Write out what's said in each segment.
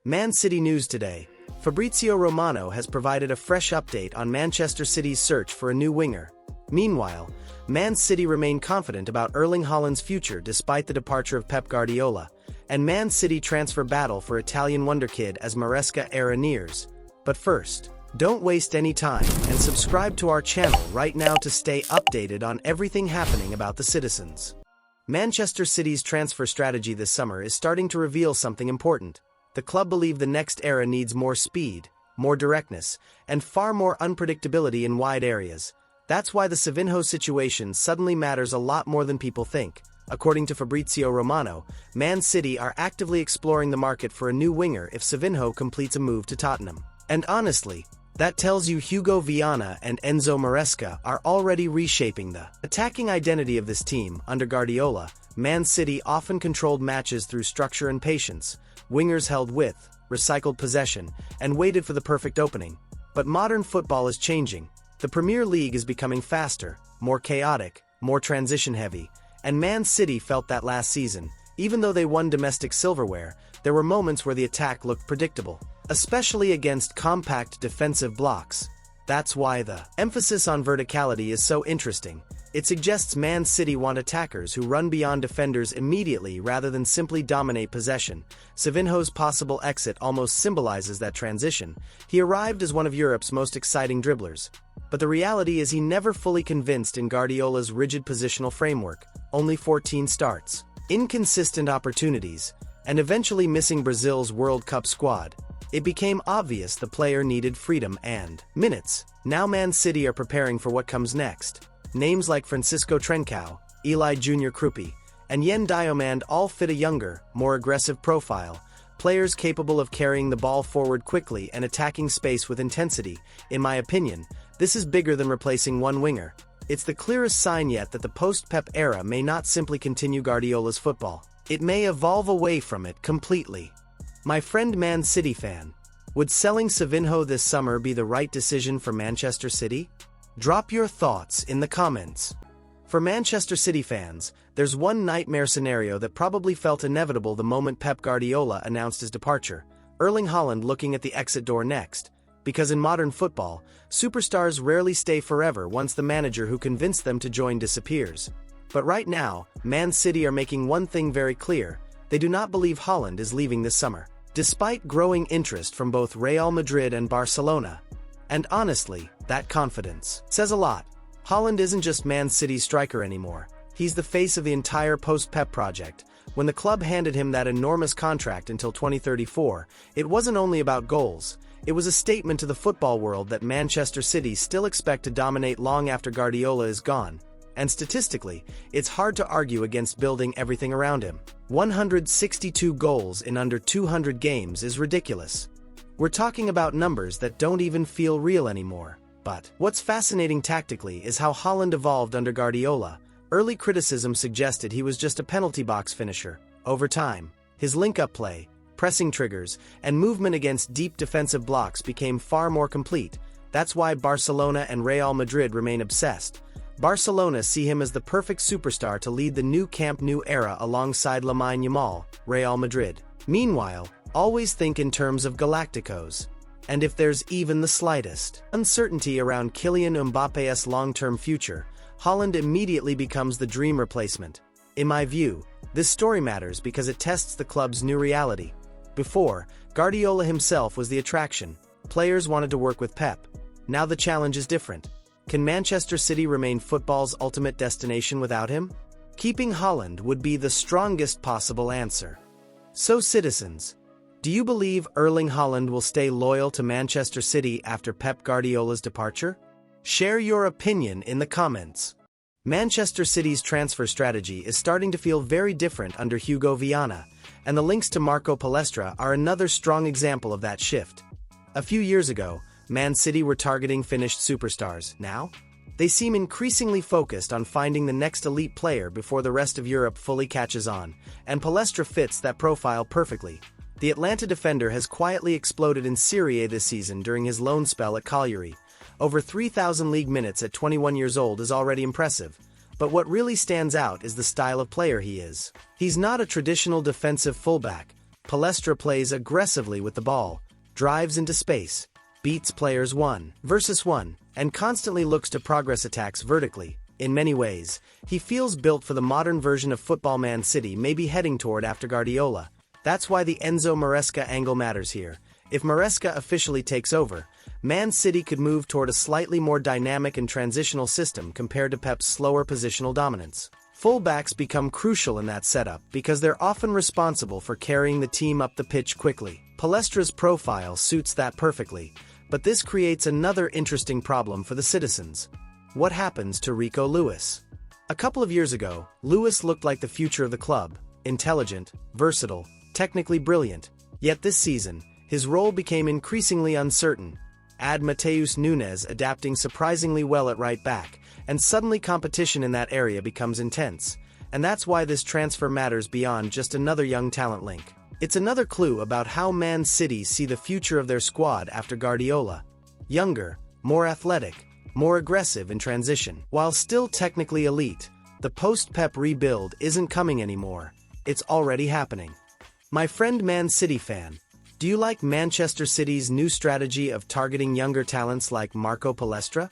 Man City news today. Fabrizio Romano has provided a fresh update on Manchester City's search for a new winger. Meanwhile, Man City remain confident about Erling Haaland's future despite the departure of Pep Guardiola, and Man City transfer battle for Italian wonderkid as Maresca era nears. But first, don't waste any time and subscribe to our channel right now to stay updated on everything happening about the citizens. Manchester City's transfer strategy this summer is starting to reveal something important. The club believe the next era needs more speed, more directness, and far more unpredictability in wide areas. That's why the Savinho situation suddenly matters a lot more than people think. According to Fabrizio Romano, Man City are actively exploring the market for a new winger if Savinho completes a move to Tottenham. And honestly, that tells you Hugo Viana and Enzo Maresca are already reshaping the attacking identity of this team. Under Guardiola, Man City often controlled matches through structure and patience. Wingers held width, recycled possession, and waited for the perfect opening. But modern football is changing. The Premier League is becoming faster, more chaotic, more transition-heavy, and Man City felt that last season. Even though they won domestic silverware, there were moments where the attack looked predictable, especially against compact defensive blocks. That's why the emphasis on verticality is so interesting. It suggests Man City want attackers who run beyond defenders immediately rather than simply dominate possession. Savinho's possible exit almost symbolizes that transition. He arrived as one of Europe's most exciting dribblers. But the reality is he never fully convinced in Guardiola's rigid positional framework. Only 14 starts, inconsistent opportunities, and eventually missing Brazil's World Cup squad. It became obvious the player needed freedom and minutes. Now Man City are preparing for what comes next. Names like Francisco Trincao, Eli Junior Krupi, and Yen Diomande all fit a younger, more aggressive profile. Players capable of carrying the ball forward quickly and attacking space with intensity. In my opinion, this is bigger than replacing one winger. It's the clearest sign yet that the post-Pep era may not simply continue Guardiola's football. It may evolve away from it completely. My friend Man City fan, would selling Savinho this summer be the right decision for Manchester City? Drop your thoughts in the comments. For Manchester City fans, there's one nightmare scenario that probably felt inevitable the moment Pep Guardiola announced his departure: Erling Haaland looking at the exit door next. Because in modern football, superstars rarely stay forever once the manager who convinced them to join disappears. But right now, Man City are making one thing very clear: they do not believe Haaland is leaving this summer, despite growing interest from both Real Madrid and Barcelona. And honestly, that confidence says a lot. Haaland isn't just Man City's striker anymore. He's the face of the entire post-Pep project. When the club handed him that enormous contract until 2034, it wasn't only about goals. It was a statement to the football world that Manchester City still expect to dominate long after Guardiola is gone. And statistically, it's hard to argue against building everything around him. 162 goals in under 200 games is ridiculous. We're talking about numbers that don't even feel real anymore. But what's fascinating tactically is how Haaland evolved under Guardiola. Early criticism suggested he was just a penalty box finisher. Over time, his link-up play, pressing triggers, and movement against deep defensive blocks became far more complete. That's why Barcelona and Real Madrid remain obsessed. Barcelona see him as the perfect superstar to lead the new Camp Nou era alongside Lamine Yamal. Real Madrid, meanwhile, always think in terms of Galacticos. And if there's even the slightest uncertainty around Kylian Mbappe's long-term future, Haaland immediately becomes the dream replacement. In my view, this story matters because it tests the club's new reality. Before, Guardiola himself was the attraction. Players wanted to work with Pep. Now the challenge is different. Can Manchester City remain football's ultimate destination without him? Keeping Haaland would be the strongest possible answer. So citizens, do you believe Erling Haaland will stay loyal to Manchester City after Pep Guardiola's departure? Share your opinion in the comments. Manchester City's transfer strategy is starting to feel very different under Hugo Viana, and the links to Marco Palestra are another strong example of that shift. A few years ago, Man City were targeting finished superstars. Now, they seem increasingly focused on finding the next elite player before the rest of Europe fully catches on, and Palestra fits that profile perfectly. The Atlanta defender has quietly exploded in Serie A this season during his loan spell at Cagliari. Over 3,000 league minutes at 21 years old is already impressive. But what really stands out is the style of player he is. He's not a traditional defensive fullback. Palestra plays aggressively with the ball, drives into space, beats players 1 versus 1, and constantly looks to progress attacks vertically. In many ways, he feels built for the modern version of football Man City may be heading toward after Guardiola. That's why the Enzo Maresca angle matters here. If Maresca officially takes over, Man City could move toward a slightly more dynamic and transitional system compared to Pep's slower positional dominance. Fullbacks become crucial in that setup because they're often responsible for carrying the team up the pitch quickly. Palestra's profile suits that perfectly, but this creates another interesting problem for the citizens. What happens to Rico Lewis? A couple of years ago, Lewis looked like the future of the club, intelligent, versatile, technically brilliant. Yet this season, his role became increasingly uncertain. Add Mateus Nunes adapting surprisingly well at right back, and suddenly competition in that area becomes intense. And that's why this transfer matters beyond just another young talent link. It's another clue about how Man City see the future of their squad after Guardiola. Younger, more athletic, more aggressive in transition. While still technically elite, the post-Pep rebuild isn't coming anymore. It's already happening. My friend Man City fan, do you like Manchester City's new strategy of targeting younger talents like Marco Palestra?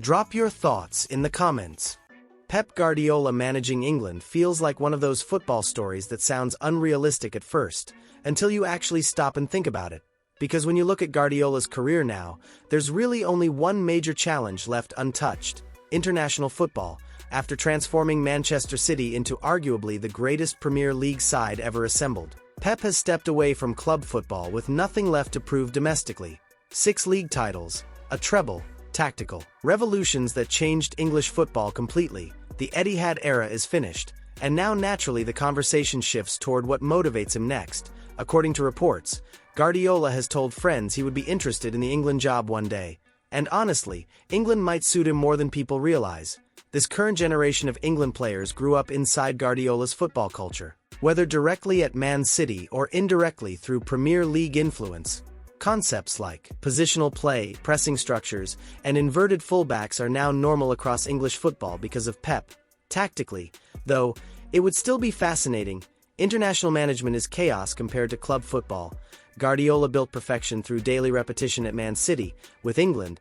Drop your thoughts in the comments. Pep Guardiola managing England feels like one of those football stories that sounds unrealistic at first, until you actually stop and think about it. Because when you look at Guardiola's career now, there's really only one major challenge left untouched: international football, after transforming Manchester City into arguably the greatest Premier League side ever assembled. Pep has stepped away from club football with nothing left to prove domestically. 6 league titles, a treble, tactical revolutions that changed English football completely. The Etihad era is finished, and now naturally the conversation shifts toward what motivates him next. According to reports, Guardiola has told friends he would be interested in the England job one day. And honestly, England might suit him more than people realize. This current generation of England players grew up inside Guardiola's football culture. Whether directly at Man City or indirectly through Premier League influence, concepts like positional play, pressing structures, and inverted fullbacks are now normal across English football because of Pep. Tactically, though, it would still be fascinating. International management is chaos compared to club football. Guardiola built perfection through daily repetition at Man City. With England,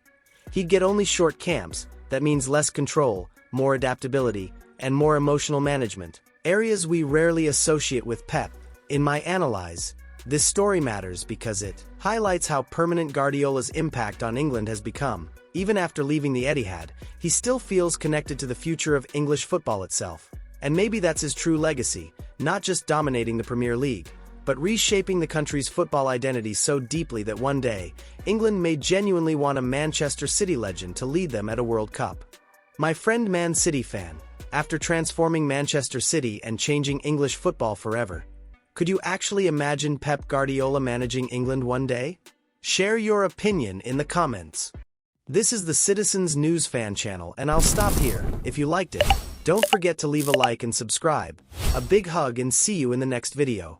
he'd get only short camps. That means less control, more adaptability, and more emotional management. Areas we rarely associate with Pep. In my analyze, this story matters because it highlights how permanent Guardiola's impact on England has become. Even after leaving the Etihad, he still feels connected to the future of English football itself. And maybe that's his true legacy, not just dominating the Premier League, but reshaping the country's football identity so deeply that one day, England may genuinely want a Manchester City legend to lead them at a World Cup. My friend Man City fan, after transforming Manchester City and changing English football forever, could you actually imagine Pep Guardiola managing England one day? Share your opinion in the comments. This is the Citizens News Fan channel, and I'll stop here. If you liked it, don't forget to leave a like and subscribe. A big hug and see you in the next video.